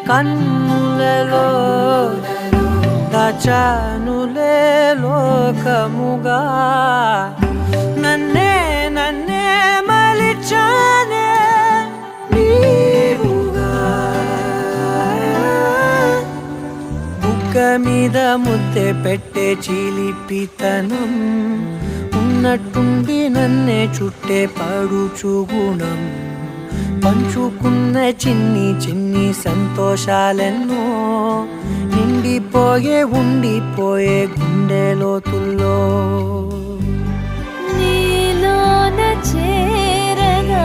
కన్నులలో దాచానులే లోకముగా నన్నే నన్నే మలిచానే నీవుగా బుగ్గ మీద ముద్దె పెట్టే చిలిపితనం ఉన్నట్టుండి నన్నే చుట్టే పడుచు గుణం పంచుకున్న చిన్ని చిన్ని సంతోషాలెన్నో నిండిపోయే ఉండిపోయే గుండె లోతుల్లో నీలోన చేరగా